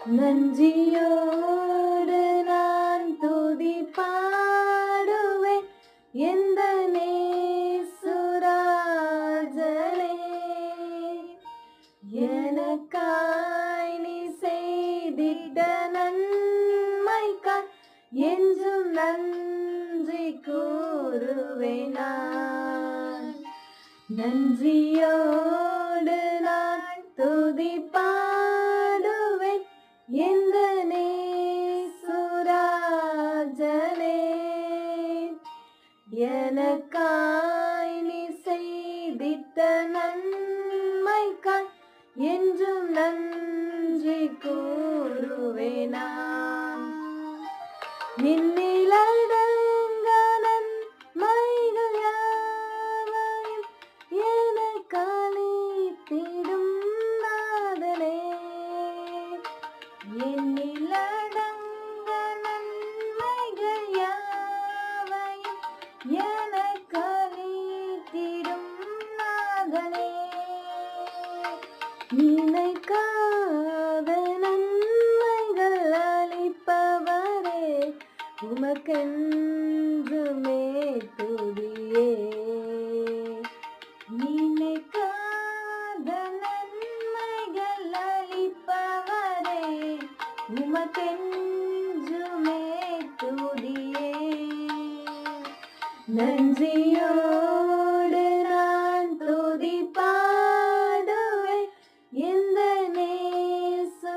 நன்றியோடு நான் துதி பாடுவேன் எந்த நேசுராஜனே. எனக்காய் நீ செய்திட்ட நன்மைக்காய் என்றும் நன்றி கூறுவேன் நான். நன்றியோடு நான் துதி பாடுவேன் எந்த நேசுராஜனே. எனக்காய் நீ செய்திட்ட நன்மைக்காய் என்றும் நன்றி கூறுவேன் நான். நின்னிலடங்க நன்மைகள் யாவையும் எனக்களித்திடும் நாதனே. எண்ணிலடங்க நன்மைகள் யாவையும் எனக்களித்திடும் நாதனே. நினைக்காத நன்மைகள் அளிப்பவரே உமக்கென்றுமே துதியே. நினைக்காத நன்மைகள் அளிப்பவரே உமக்கென்றுமே துதியே. நன்றியோடு நான் துதி பாடுவேன் எந்த நேசுராஜனே.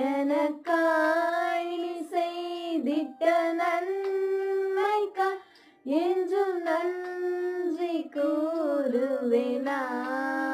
எனக்காய் நீ செய்திட்ட நன்மைக்காய் என்றும் நன்றி கூறுவேன் நான்.